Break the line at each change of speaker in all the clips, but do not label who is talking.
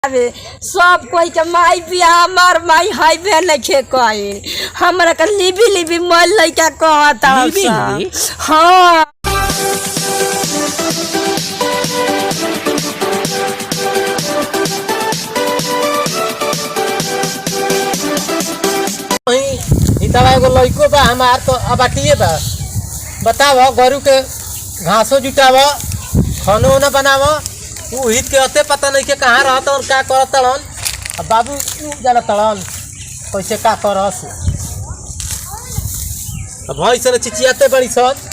सब कोई के माई बिया हमार माई हाई बे नखे कही हमरा के लिबी लिबी मल लइका कहता हां
इतना एगो लइको बा हमार तो अबाटिए बा बताओ गरु के घासो जुटाव खानो न बनाव उ हित के अते पता नहीं के कहाँ रहत और का करत तड़न अब बाबू जाना तड़न कैसे का करस अब भाई सर चिचियाते बड़ी सन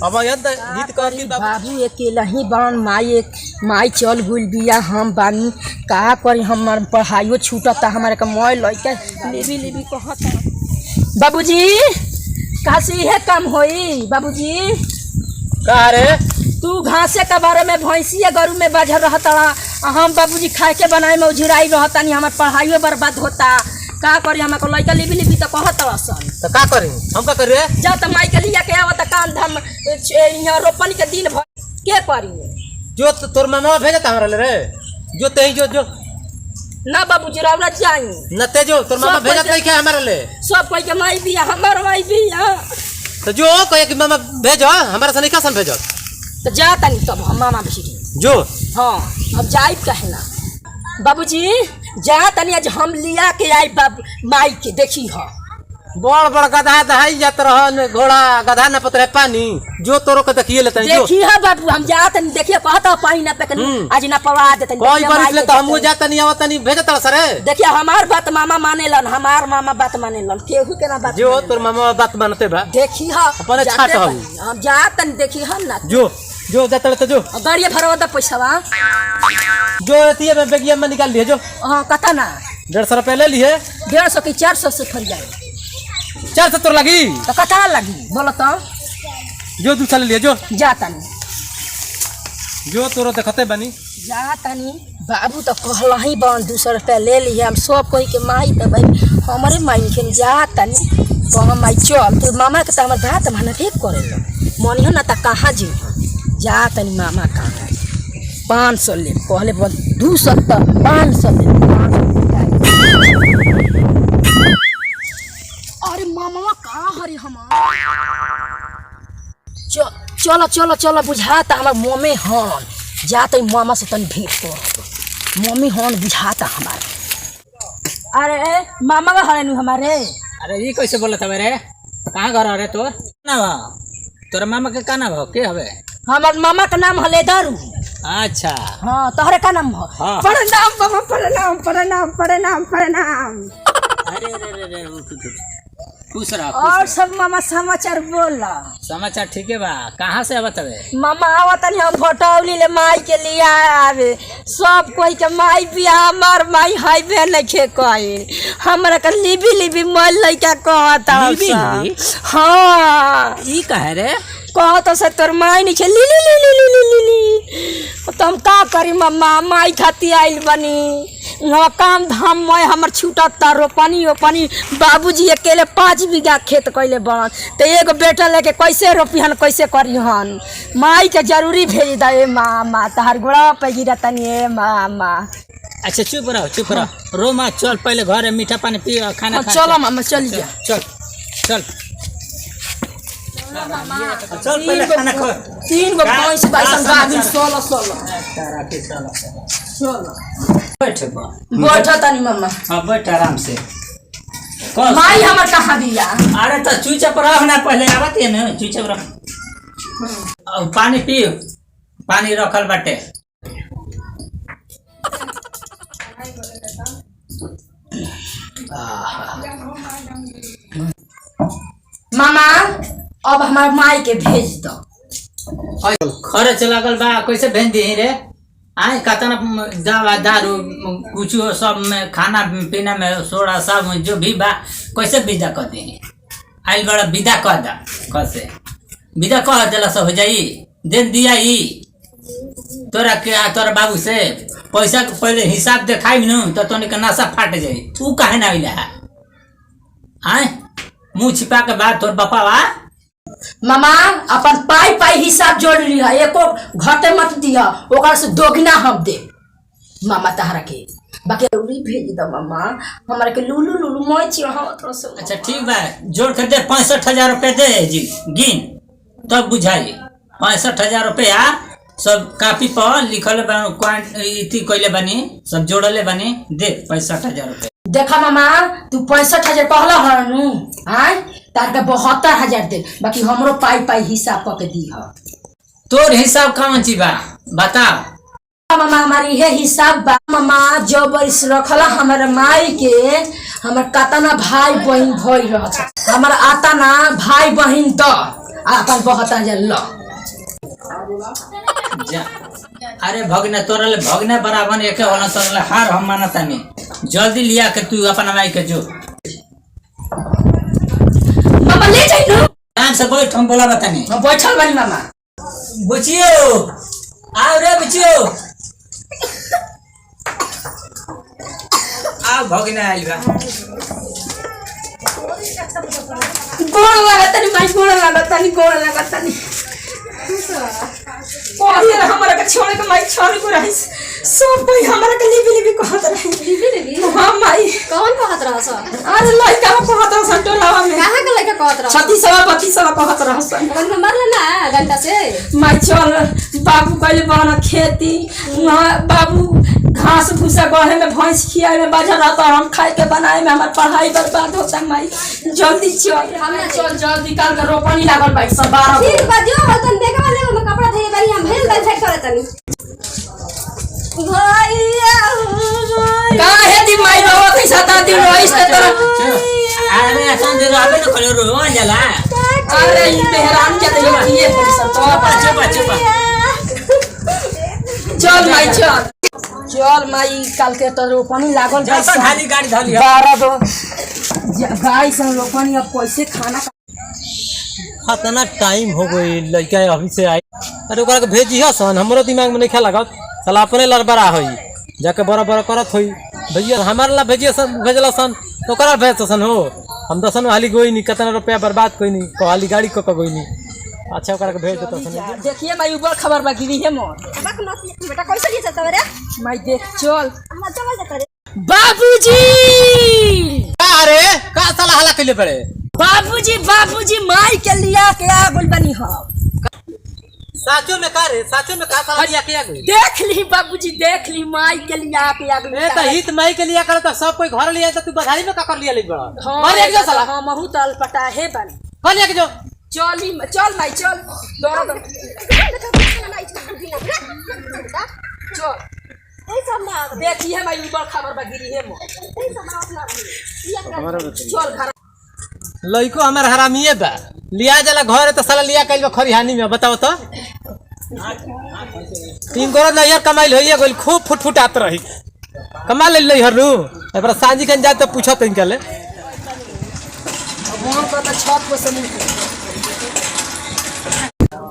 अब यंत हित कर के
बाबू अकेला ही बान माई चल गुल बिया हम बानी का करी हमर पढ़ाइयो छूटता हमारे का मोय लइका लेबी लेबी कहता बाबूजी कासी है काम होई बाबूजी
का रे
तू घासे के बारे में भैंसिया गरु में बाझर रहता हम बाबूजी खाए के बनाए में उजराई रहता नहीं हमार पढ़ाइयो बर्बाद होता का करी हमको लइका लिबी लिबी तो कहत सन
तो का करी हम का करी
जा त माई के लिया के आवत काम धाम यहाँ रोपनी के दिन भर के करी
जो तोर मामा भेजत हमरा रे जो तेही जो
ना बाबूजी रावला जाई
न ते जो तोर मामा भेजत नहीं के हमरा ले
सब कोई के माई बिया हमर माई बिया
तो जो कहे कि मामा भेजो हमरा से नहीं कसन भेजो
तो जा तनी तब हम मामा भेजी
जो
हां अब जाई कहे ना बाबूजी जा तनी आज हम लिया के आई बाबू माई के देखी ह
बड़ बड़ गधा दहाई जात रहन घोड़ा गधा न पतरे पानी जो तोरो के देखिए लेते जो
देखी है बाबू हम जा तनी देखिए कहता पानी ना पेकन आज ना पवा देतन
कोई बारिश ले तो हम जात नहीं आवत नहीं भेजत सरे
देखिए हमार बात मामा मानेलन हमार मामा बात मानेलन केहू के ना बात
जो तोर मामा बात मानते बा
देखी ह
अपने छाट
हम जा तनी देखी हम ना
जो जातले तो जो
गाड़िया भरवा द पैसावा
जो एतिए में बेगिया में निकाल लिए जो
हां कथा ना
150 रुपए ले लिए
150 की 400 से फर जाए
400 तोर लगी
तो कथा लगी बोलो तो
जो दूसरा ले लिए जो
जा तनी
जो तोरो देखते बनी
जा तनी बाबू तो कहला ही बन 200 रुपया ले लिए हम सब कोई के माई तो भाई हमारे माई के जा तनी तो हम माई चल तो मामा के तो हमर बात माने ठीक करे मनी ना त कहां जी जा तनी मामा का 500 ले कहले 200 त 500 ले अरे मामा का हरे हम चलो चलो चलो बुझाता हमार मोमे हन जाते मामा से तनी भेंट कर मम्मी हन बुझाता हमारे अरे मामा का हरे नु हमारे
अरे ये कैसे बोलत हवे रे कहाँ घर रे तोर ना बा तोर मामा के का नाम हो के हवे
हमार मामा का नाम हले दारू
अच्छा
हाँ तोहरे का नाम हो
हाँ।
प्रणाम बाबा प्रणाम प्रणाम प्रणाम प्रणाम
अरे रे रे खुश रह
और सब मामा समाचार बोला
समाचार ठीक है बा कहाँ से आवत हवे
मामा आवत नहीं हम भटौली ले माई के लिए आवे सब कोई के माई बिया हमार माई हाई बे नखे कही हमरा के लिबी लिबी मल लइका कहता हां
ई कहे रे
कहता से तोर माई नहीं ली ली ली ली ली ली ली तो हम का करी मम्मा माई खाती आइल बनी वहाँ काम धाम में हमर छूटता रोपनी ओपनी बाबूजी अकेले 5 बीघा खेत कैले बन तो एगो बेटा लेके कैसे रोपिहन कैसे करिहन माई के जरूरी भेज दे मामा तहार गोड़ा पे गिरा तनी ए मामा
अच्छा चुप रहो रो मत चल पहले घर मीठा पानी पी खाना खा
चलो मामा चल जा
चल चल चल पहले खाना खा
3 गो भैंस बाइसन गाभिन 16 बैठ तनी मामा
हाँ बैठ आराम से
माई हमर कहाँ बिया
अरे तो चुपचाप रह ना पहले आवत है ना चुपचाप रह अब पानी पी पानी रखल बाटे
मामा अब हमार माई के भेज दो
खर्च लगल बा कैसे भेज दी रे आए कतना दवा दारू कुछ सब में खाना पीना में सोडा सब जो भी बा कैसे विदा कर दी आइल बड़ा विदा कर दा कैसे विदा कर देला सब हो जाई दे दिया ई तोरा के तोरा बाबू से पैसा के पहले हिसाब देखाई न तो तोने के नशा फाट जाई तू काहे ना आइला आए मुंह छिपा के बात तोर बापा बा
मामा अपन पाई पाई हिसाब जोड़ लिया एको घटे मत दिया ओकर से दोगुना हम दे मामा तहरा के बाकी जरूरी भेज दो मामा हमारा के लुलु लुलु मैं चिढ़ावत रह।
अच्छा ठीक बा, जोड़ कर दे 65,000 रुपये दे जी, गिन तब बुझाई। 65,000 रुपया सब कापी पर लिखल कैले बनी, सब जोड़ले बनी, दे 65,000 रुपये।
देखा मामा तू 65,000 कहला हनु आय तार के 72,000 दे, बाकी हमरो पाई पाई हिसाब क के दी ह।
तोर हिसाब कौन ची बा बताओ।
मामा हमारी है हिसाब बा मामा, जो बरिस रखला हमारे माई के हमर कतना भाई बहन भई रहत, हमर आतना भाई बहन द अपन 72,000 ल
जा। अरे भगने तोरले भगने बराबर एके होला तोरले हार हम मानता नहीं। जल्दी लिया के तू अपन माई के जो
मामा ले जाई नु।
टाइम से बैठ, हम बोला बतानी।
हम बैठल बानी मामा।
बुचियो आओ रे बुचियो, आओ भगने आइल बा।
गोड़ लागतनी माई, गोड़ लागतनी पहिले हमरा के छोड़ के माई छोड़ को रहिस, सब कोई हमरा के लिबी लिबी कहत रही। लिबी हां माई
कौन कहत रहस?
अरे लइका कहत रह संटोलावा में।
कहां के लइका कहत रहस?
36 कहत रह सन।
कौन मरले ना घंटा से?
माई चल बाबू कइले बना खेती, बाबू घास भूसा गहे में भैंस खियाए में बाजा रहता, हम खाए के बनाए में हमार पढ़ाई बर्बाद होता। माई जल्दी चल, हमें चल जल्दी काल के रोपनी लागल भाई सब 12
ठीक बा जो तन देखा ले में कपड़ा धइले बारी हम भेल दाल फेंक करे तनी। भैया
काहे दी माई रहो के साथ दिन रोइस त
अरे संदे रहबे न खले रोवा जाला।
अरे ई मेहरान के तो ये पुलिस तो
चुप
चल माई चल माई काल के तो रोपनी लागल भाई
जब खाली गाड़ी धली
12 दो गाय से रोपनी अब कैसे खाना
इतना टाइम हो गई लड़का अभी से आई। अरे ओकरा के भेजिया सन, हमरो दिमाग में नहीं ख्याल लागत साला अपने लड़बड़ा होई जाके बड़ा बड़ा करत होई। भैया हमारे ला भेजिया सन, भेजला सन तो ओकरा भेज सन हो। हम 10 हाली गोई नहीं, कितना रुपया बर्बाद कोई नहीं, को हाली गाड़ी को गोई नहीं। अच्छा ओकरा के भेज देता सन।
देखिए माई ऊपर खबर बा गिरी है मोर
बेटा कैसे लिए चलता रे?
माई देख चल
हम चल जाता रे।
बाबूजी
का रे का साला हला कइले पड़े?
बाबूजी माई के लिया के आगुल बनी हो।
साचो में का रे, साचो में का साला लिया के आ गई?
देख ली बाबूजी देख ली माई के लिया के आगुल।
ए त हित माई के लिया कर त सब कोई घर लिया त तू बधाई में का कर लिया ले बड़ा।
हां एक जो साला हां महू तल पटा है बन।
कौन लिया के जो
चल माई चल दौड़ा दो चल
ए सब ना
देखिए माई ऊपर खबर बा गिरी है मोर।
ए सब ना
चल घर
लइको हमार हरामिए बा, लिया जाला घर त साला लिया कइल बा खरिहानी में। बताओ तो 3 करोड़ नैयर कमाइल होइए गइल, खूब फुटफुटात रही कमा ले लई हरनु। एबरा सांझी कन जा त पूछत इनके ले
मोर को त छत पे से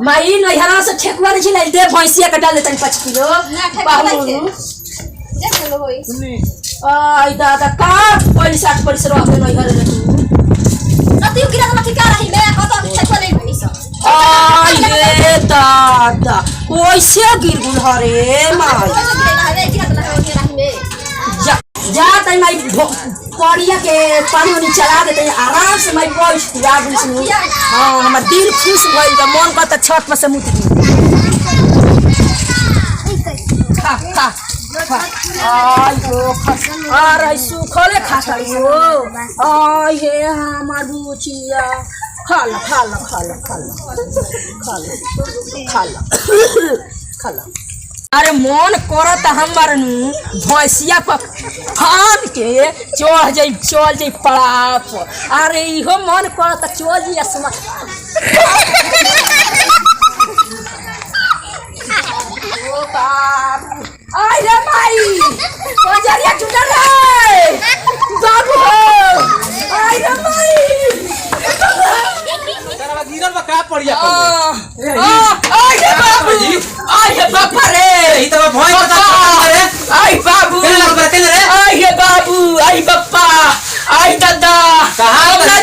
माई नैहरा से ठेकुआ रे छिलाई दे भैंसिया के डाल देतन 5 किलो
ना ठेका नहीं देख लो होई।
आई दादा का 60 रहबे नैहरा रे तू
अति गिरा त मत का रही बे खत ठेका नहीं भई सब।
ये दादा कैसे गिर गुल हरे माई जा तई माई पड़िया के पानी वानी चला देते आराम से माई बैठ दिया बुझनु। हां हमर दिल खुश भइल बा, मन का त छत पर से मुत खा आयो अरे सुखले खाता हो। आय हे हमार बुचिया खा ला। अरे मन करत हमार नु भैंसिया पर फान के चढ़ जाई पड़ा पर। अरे इहो मन करत चढ़ जाई आसमान। ओ बाप आई रे माई कोजरिया टूटा रे बाबू आई रे माई
तेरा गिरल बा का पड़िया
आई रे बाबू आई रे बापा रे
ई त भय बता रे।
आई बाबू
केने लग बरते रे?
आई रे बाबू आई बप्पा आई दादा
कहां बता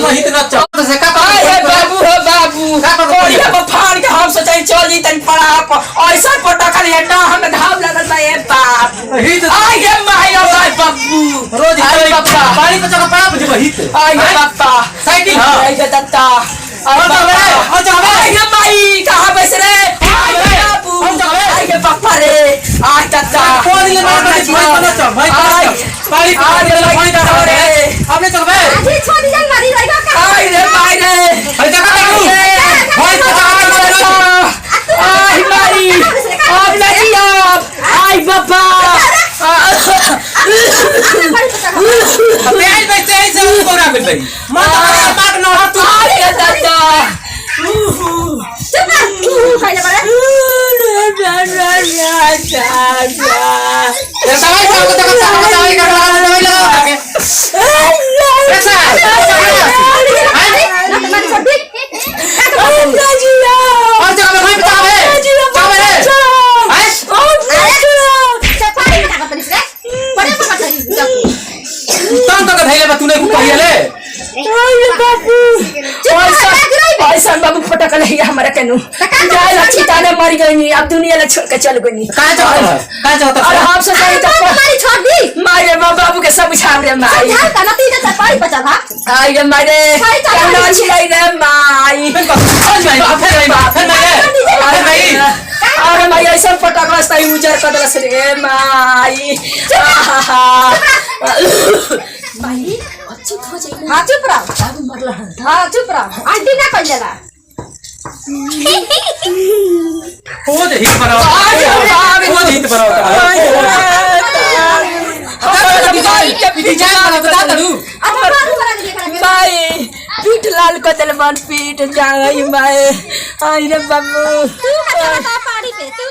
हित न चल से का
आई रे बाबू हो बाबू बढ़िया पर फाड़ के हम सोचे चल जी तन पड़ा ऐसा पटक लिया ना हमें घाव लगल बा ए बाप आई गे माई ओ भाई बाबू
रोज
आई बाबा
पानी पे चका पड़ा बुझे वही
आई गे बाबा
साइकिल
आई गे दत्ता आई गे माई कहां बैस रे आई गे बाबू आई गे बाबा रे आई दत्ता
कौन ले मार भाई भाई पानी पानी रे आपने चल बे
आजी छोड़ी जान मारी रहेगा का
आई रे माई रे
भाई जगह भाई
आई माई अब नहीं अब आई बाबा
अबे आई बैठे ऐसे कोरा मिल गई मार ना तू
आई रे दादा
चुप खाइले पड़े
ये दवाई खाओ तो दवाई कर दवाई लगा के ऐसा
ना तुम्हारी छोटी
और जगह भाई बता है
सफाई में का पुलिस रे बड़े पर चली
तंग तो धैले बा तूने को कहिए
ऐसा बाबू फटक ले हमारा केनु जाए लच्छी ताने मर गई अब दुनिया ले छोड़ के चल गई
कहां जाता
और हम से कहीं तक
तुम्हारी छोड़ दी
मारे बाबू के सब छाड़ रे माई
जा का नतीजा सफाई पर चला
आई रे मारे केना छिलाई रे माई अरे माई ऐसा फटक रास्ता उजर कर दलस रे माई माई अच्छी हो जाई
हां चुप रहो
बाबू मरला
हां चुप रहो आंटी ना कर लेला
हो दे हित बनाओ हो दे हित बनाओ
माई पीठ लाल को दिल मन पीठ जा गई माई आई रे बाबू
तू हटा पानी पे तू